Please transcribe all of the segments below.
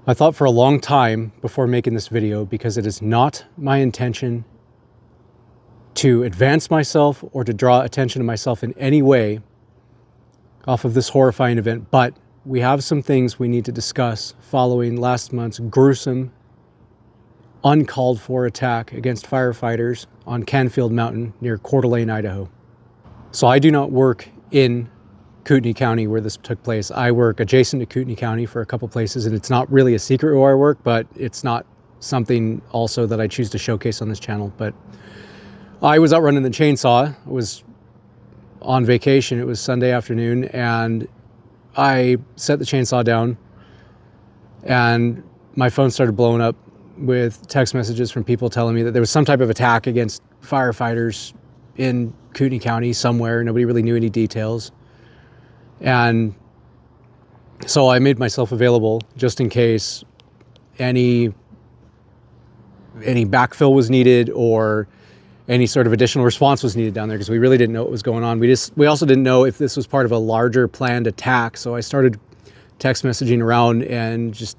I thought for a long time before making this video, because it is not my intention to advance myself or to draw attention to myself in any way off of this horrifying event, but we have some things we need to discuss following last month's gruesome, uncalled for attack against firefighters on Canfield Mountain near Coeur d'Alene, Idaho. So I do not work in Kootenai County where this took place. I work adjacent to Kootenai County for a couple places, and it's not really a secret where I work, but it's not something also that I choose to showcase on this channel. But I was out running the chainsaw. I was on vacation. It was Sunday afternoon, and I set the chainsaw down, and my phone started blowing up with text messages from people telling me that there was some type of attack against firefighters in Kootenai County somewhere. Nobody really knew any details. And so I made myself available just in case any backfill was needed or any sort of additional response was needed down there, because we really didn't know what was going on. We also didn't know if this was part of a larger planned attack. So I started text messaging around and just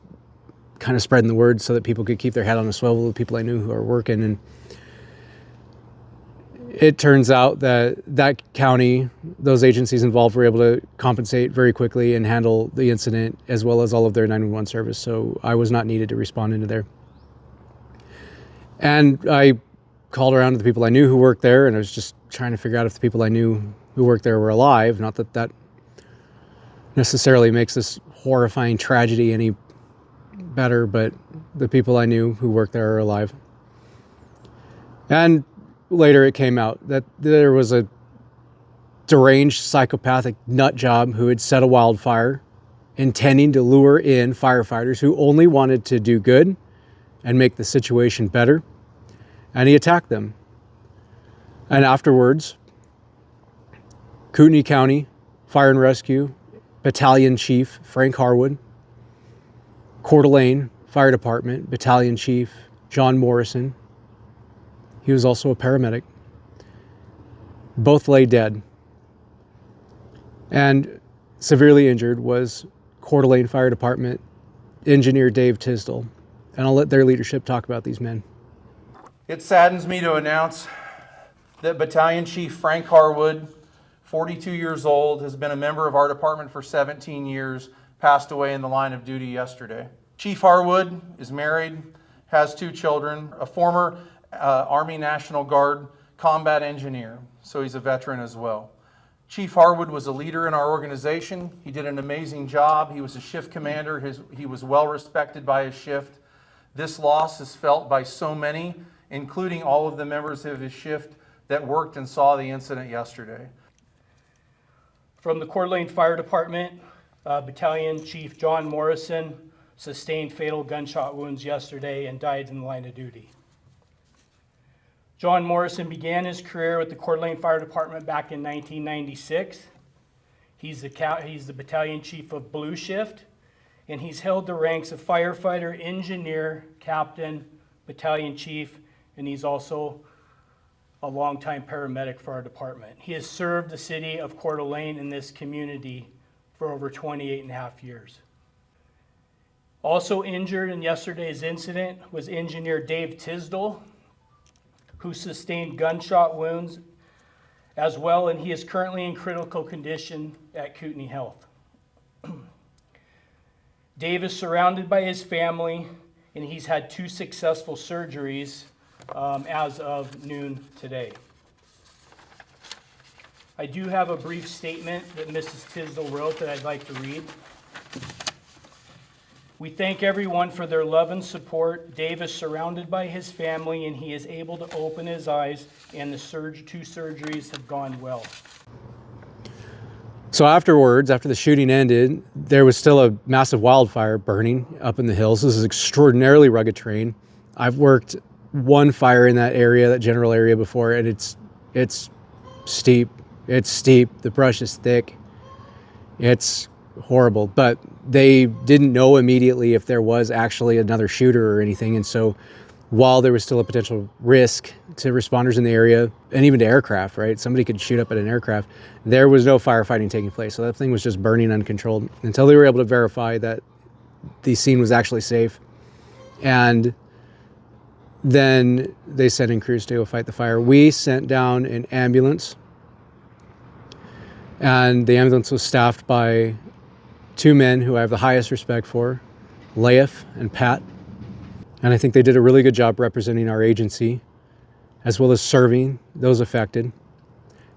kind of spreading the word so that people could keep their head on a swivel, the people I knew who are working. And it turns out that that county, those agencies involved, were able to compensate very quickly and handle the incident, as well as all of their 911 service. So I was not needed to respond into there. And I called around to the people I knew who worked there, and I was just trying to figure out if the people I knew who worked there were alive. Not that that necessarily makes this horrifying tragedy any better, but the people I knew who worked there are alive. And later it came out that there was a deranged psychopathic nut job who had set a wildfire intending to lure in firefighters who only wanted to do good and make the situation better. And he attacked them. And afterwards, Kootenai County Fire and Rescue Battalion Chief Frank Harwood, Coeur d'Alene Fire Department Battalion Chief John Morrison, he was also a paramedic, both lay dead. And severely injured was Coeur d'Alene Fire Department Engineer Dave Tisdall. And I'll let their leadership talk about these men. It saddens me to announce that Battalion Chief Frank Harwood, 42 years old, has been a member of our department for 17 years, passed away in the line of duty yesterday. Chief Harwood is married, has 2 children, a former Army National Guard combat engineer, so he's a veteran as well. Chief Harwood was a leader in our organization. He did an amazing job. He was a shift commander. He was well respected by his shift. This loss is felt by so many, including all of the members of his shift that worked and saw the incident yesterday. From the Coeur d'Alene Fire Department, Battalion Chief John Morrison sustained fatal gunshot wounds yesterday and died in the line of duty. John Morrison began his career with the Coeur d'Alene Fire Department back in 1996. He's the battalion chief of Blue Shift, and he's held the ranks of firefighter, engineer, captain, battalion chief, and he's also a longtime paramedic for our department. He has served the city of Coeur d'Alene in this community for over 28 and a half years. Also injured in yesterday's incident was engineer Dave Tisdall, who sustained gunshot wounds as well, and he is currently in critical condition at Kootenai Health. Dave is surrounded by his family, and he's had 2 successful surgeries as of noon today. I do have a brief statement that Mrs. Tisdall wrote that I'd like to read. We thank everyone for their love and support. Dave is surrounded by his family, and he is able to open his eyes, and the 2 surgeries have gone well. So afterwards, after the shooting ended, there was still a massive wildfire burning up in the hills. This is extraordinarily rugged terrain. I've worked one fire in that area, that general area before, and it's steep. It's steep. The brush is thick. It's horrible, but they didn't know immediately if there was actually another shooter or anything. And so while there was still a potential risk to responders in the area and even to aircraft, right? Somebody could shoot up at an aircraft. There was no firefighting taking place. So that thing was just burning uncontrolled until they were able to verify that the scene was actually safe. And then they sent in crews to go fight the fire. We sent down an ambulance, and the ambulance was staffed by two men who I have the highest respect for, Laif and Pat. And I think they did a really good job representing our agency, as well as serving those affected.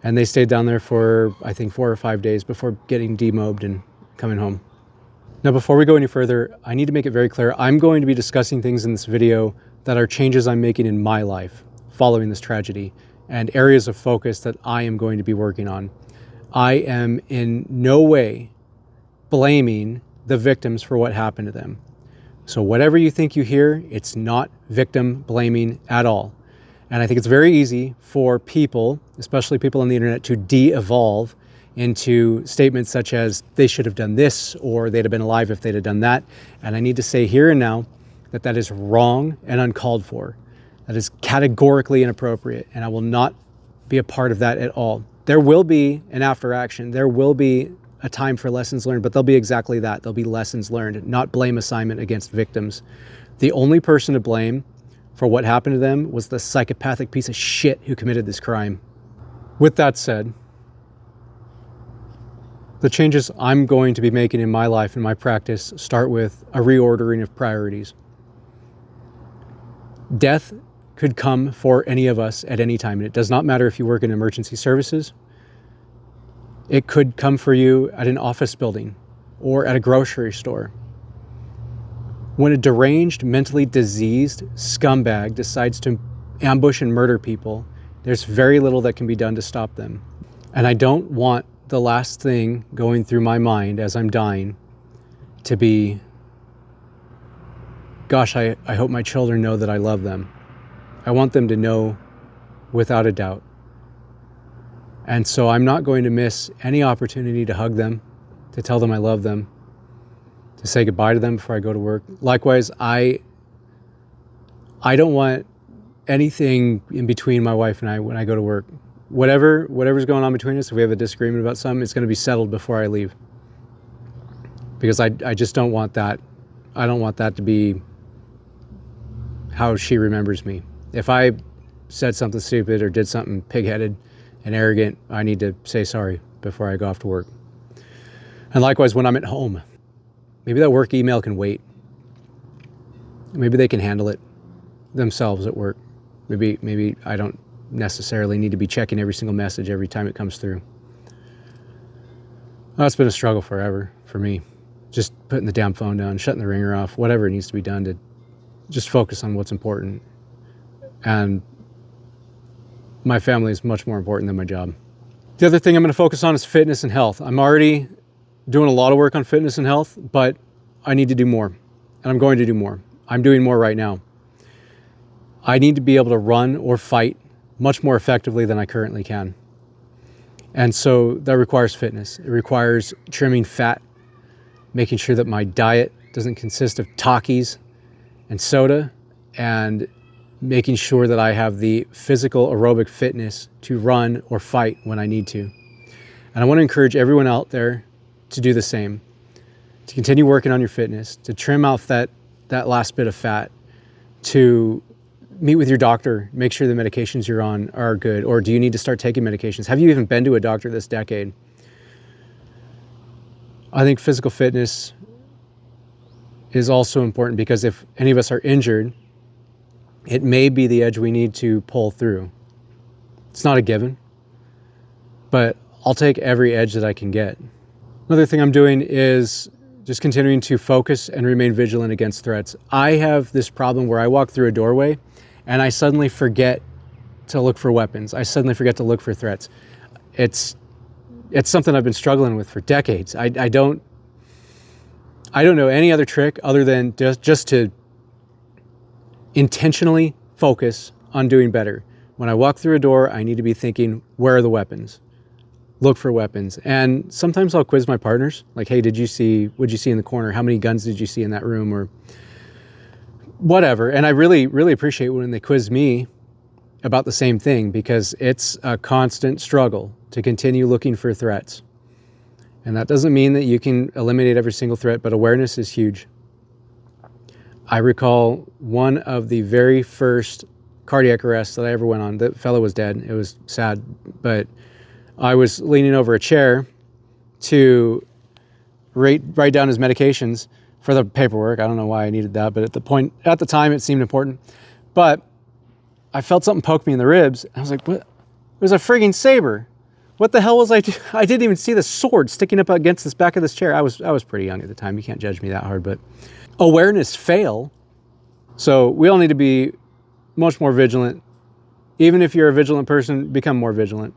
And they stayed down there for, I think, 4 or 5 days before getting demobbed and coming home. Now, before we go any further, I need to make it very clear, I'm going to be discussing things in this video that are changes I'm making in my life following this tragedy, and areas of focus that I am going to be working on. I am in no way blaming the victims for what happened to them. So whatever you think you hear, it's not victim blaming at all. And I think it's very easy for people, especially people on the internet, to de-evolve into statements such as they should have done this, or they'd have been alive if they'd have done that. And I need to say here and now that that is wrong and uncalled for. That is categorically inappropriate, and I will not be a part of that at all. There will be an after action. There will be a time for lessons learned, but they'll be exactly that. They'll be lessons learned, not blame assignment against victims. The only person to blame for what happened to them was the psychopathic piece of shit who committed this crime. With that said, the changes I'm going to be making in my life and my practice start with a reordering of priorities. Death could come for any of us at any time, and it does not matter if you work in emergency services. It could come for you at an office building or at a grocery store. When a deranged, mentally diseased scumbag decides to ambush and murder people, there's very little that can be done to stop them. And I don't want the last thing going through my mind as I'm dying to be, gosh, I hope my children know that I love them. I want them to know without a doubt. And so I'm not going to miss any opportunity to hug them, to tell them I love them, to say goodbye to them before I go to work. Likewise, I don't want anything in between my wife and I when I go to work. Whatever's going on between us, if we have a disagreement about something, it's going to be settled before I leave. Because I just don't want that. I don't want that to be how she remembers me. If I said something stupid or did something pig-headed and arrogant, I need to say sorry before I go off to work. And likewise, when I'm at home, maybe that work email can wait. Maybe they can handle it themselves at work. Maybe I don't necessarily need to be checking every single message every time it comes through. Well, it's been a struggle forever for me. Just putting the damn phone down, shutting the ringer off, whatever needs to be done to just focus on what's important. And my family is much more important than my job. The other thing I'm going to focus on is fitness and health. I'm already doing a lot of work on fitness and health, but I need to do more. And I'm going to do more. I'm doing more right now. I need to be able to run or fight much more effectively than I currently can. And so that requires fitness. It requires trimming fat, making sure that my diet doesn't consist of Takis and soda, and making sure that I have the physical aerobic fitness to run or fight when I need to. And I want to encourage everyone out there to do the same, to continue working on your fitness, to trim off that last bit of fat, to meet with your doctor, make sure the medications you're on are good, or do you need to start taking medications? Have you even been to a doctor this decade? I think physical fitness is also important because if any of us are injured, it may be the edge we need to pull through. It's not a given, but I'll take every edge that I can get. Another thing I'm doing is just continuing to focus and remain vigilant against threats. I have this problem where I walk through a doorway and I suddenly forget to look for weapons. I suddenly forget to look for threats. It's something I've been struggling with for decades. I don't know any other trick other than just to intentionally focus on doing better. When I walk through a door, I need to be thinking, where are the weapons? Look for weapons. And sometimes I'll quiz my partners, like, hey, what'd you see in the corner? How many guns did you see in that room? Or whatever. And I really, really appreciate when they quiz me about the same thing, because it's a constant struggle to continue looking for threats. And that doesn't mean that you can eliminate every single threat, but awareness is huge. I recall one of the very first cardiac arrests that I ever went on. The fellow was dead. It was sad, but I was leaning over a chair to write down his medications for the paperwork. I don't know why I needed that, but at the time, it seemed important. But I felt something poke me in the ribs. I was like, what? It was a frigging saber. What the hell was I doing? I didn't even see the sword sticking up against the back of this chair. I was pretty young at the time. You can't judge me that hard, but awareness fail. So we all need to be much more vigilant. Even if you're a vigilant person, become more vigilant.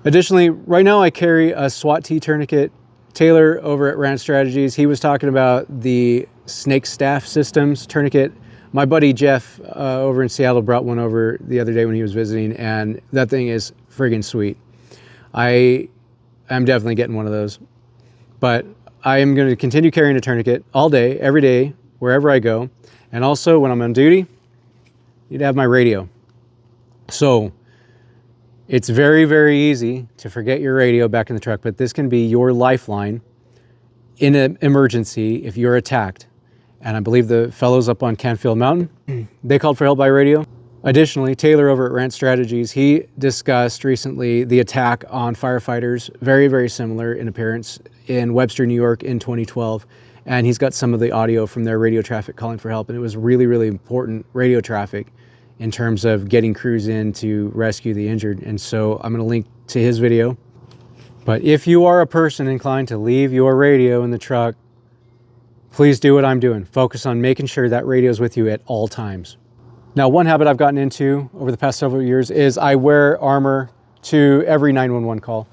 Additionally, right now I carry a SWAT T tourniquet. Taylor over at Ranch Strategies, he was talking about the snake staff systems tourniquet. My buddy Jeff over in Seattle brought one over the other day when he was visiting, and that thing is friggin' sweet. I am definitely getting one of those. But I am going to continue carrying a tourniquet all day, every day, wherever I go. And also, when I'm on duty, I need to have my radio. So it's very, very easy to forget your radio back in the truck, but this can be your lifeline in an emergency if you're attacked. And I believe the fellows up on Canfield Mountain, they called for help by radio. Additionally, Taylor over at Ranch Strategies, he discussed recently the attack on firefighters, very, very similar in appearance, in Webster, New York in 2012. And he's got some of the audio from their radio traffic calling for help. And it was really, really important radio traffic in terms of getting crews in to rescue the injured. And so I'm going to link to his video. But if you are a person inclined to leave your radio in the truck, please do what I'm doing. Focus on making sure that radio is with you at all times. Now, one habit I've gotten into over the past several years is I wear armor to every 911 call.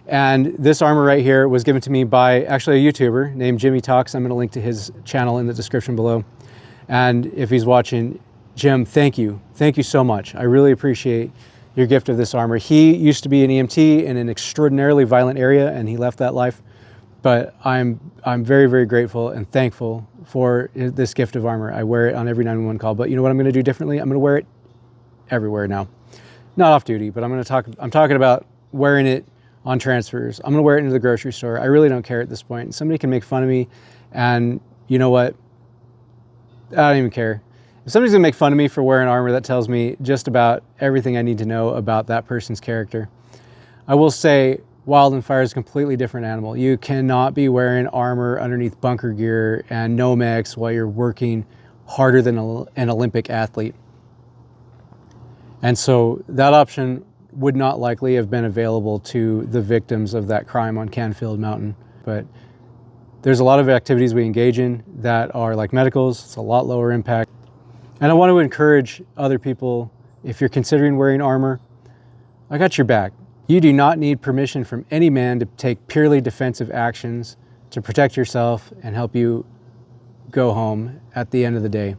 And this armor right here was given to me by actually a YouTuber named Jimmy Talks. I'm going to link to his channel in the description below. And if he's watching, Jim, thank you. Thank you so much. I really appreciate your gift of this armor. He used to be an EMT in an extraordinarily violent area, and he left that life. But I'm very, very grateful and thankful for this gift of armor. I wear it on every 911 call. But you know what I'm going to do differently? I'm going to wear it everywhere now. Not off duty, but I'm talking about wearing it on transfers. I'm going to wear it into the grocery store. I really don't care at this point. Somebody can make fun of me, and you know what? I don't even care. If somebody's going to make fun of me for wearing armor, that tells me just about everything I need to know about that person's character. I will say, Wild and Fire is a completely different animal. You cannot be wearing armor underneath bunker gear and Nomex while you're working harder than an Olympic athlete. And so that option would not likely have been available to the victims of that crime on Canfield Mountain. But there's a lot of activities we engage in that are like medicals. It's a lot lower impact. And I want to encourage other people, if you're considering wearing armor, I got your back. You do not need permission from any man to take purely defensive actions to protect yourself and help you go home at the end of the day.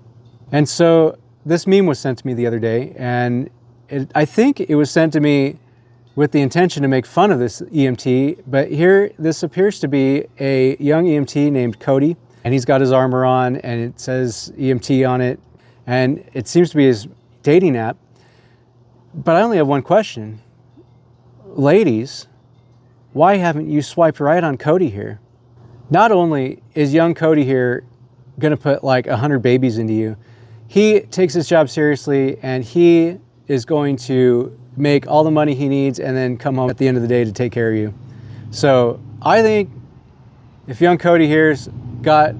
And so this meme was sent to me the other day, and I think it was sent to me with the intention to make fun of this EMT, but here this appears to be a young EMT named Cody, and he's got his armor on and it says EMT on it, and it seems to be his dating app. But I only have one question. Ladies, why haven't you swiped right on Cody here? Not only is young Cody here going to put like 100 babies into you, he takes his job seriously, and he is going to make all the money he needs and then come home at the end of the day to take care of you. So I think if young Cody here's got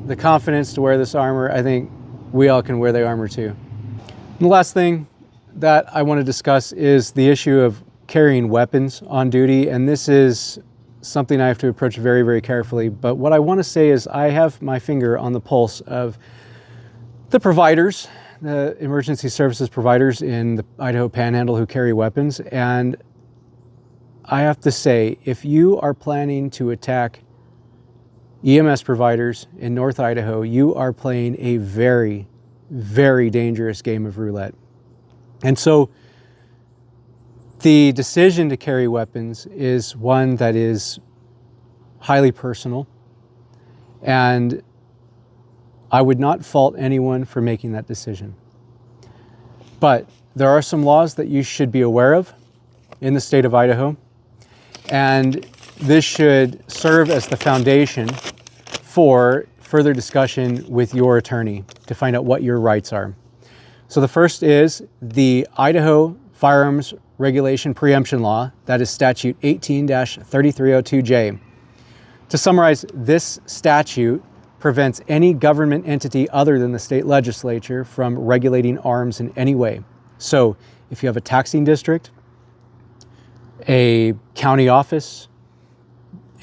the confidence to wear this armor, I think we all can wear the armor too. And the last thing that I want to discuss is the issue of carrying weapons on duty. And this is something I have to approach very, very carefully. But what I want to say is I have my finger on the pulse of the providers, the emergency services providers in the Idaho Panhandle who carry weapons. And I have to say, if you are planning to attack EMS providers in North Idaho, you are playing a very, very dangerous game of roulette. And so the decision to carry weapons is one that is highly personal, and I would not fault anyone for making that decision. But there are some laws that you should be aware of in the state of Idaho, and this should serve as the foundation for further discussion with your attorney to find out what your rights are. So the first is the Idaho Firearms Regulation Preemption Law, that is statute 18-3302J. To summarize, this statute prevents any government entity other than the state legislature from regulating arms in any way. So if you have a taxing district, a county office,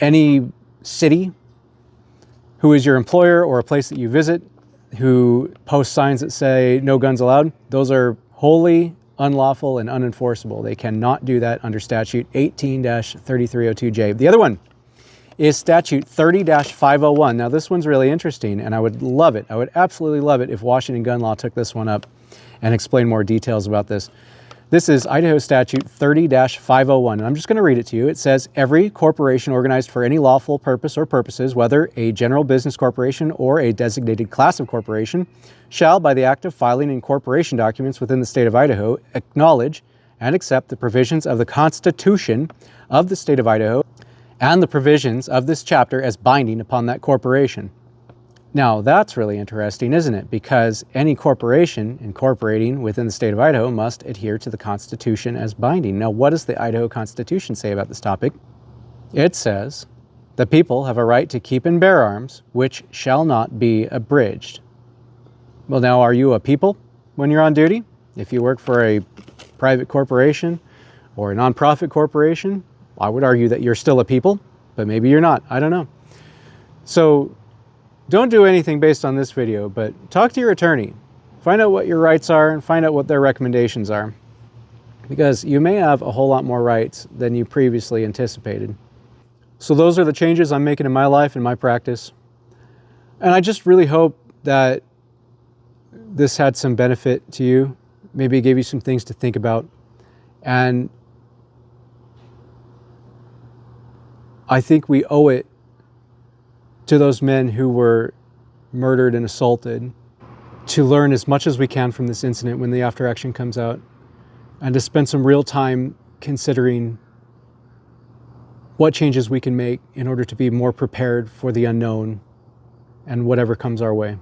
any city who is your employer or a place that you visit who posts signs that say no guns allowed, those are wholly unlawful and unenforceable. They cannot do that under statute 18-3302J. The other one is statute 30-501. Now this one's really interesting, and I would love it. I would absolutely love it if Washington gun law took this one up and explained more details about this. This is Idaho statute 30-501, and I'm just going to read it to you. It says, every corporation organized for any lawful purpose or purposes, whether a general business corporation or a designated class of corporation, shall, by the act of filing incorporation documents within the state of Idaho, acknowledge and accept the provisions of the Constitution of the state of Idaho and the provisions of this chapter as binding upon that corporation. Now, that's really interesting, isn't it? Because any corporation incorporating within the state of Idaho must adhere to the Constitution as binding. Now, what does the Idaho Constitution say about this topic? It says, the people have a right to keep and bear arms, which shall not be abridged. Well, now, are you a people when you're on duty? If you work for a private corporation or a nonprofit corporation, I would argue that you're still a people, but maybe you're not. I don't know. So, don't do anything based on this video, but talk to your attorney. Find out what your rights are and find out what their recommendations are. Because you may have a whole lot more rights than you previously anticipated. So those are the changes I'm making in my life and my practice. And I just really hope that this had some benefit to you. Maybe it gave you some things to think about. And I think we owe it to those men who were murdered and assaulted to learn as much as we can from this incident when the after action comes out, and to spend some real time considering what changes we can make in order to be more prepared for the unknown and whatever comes our way.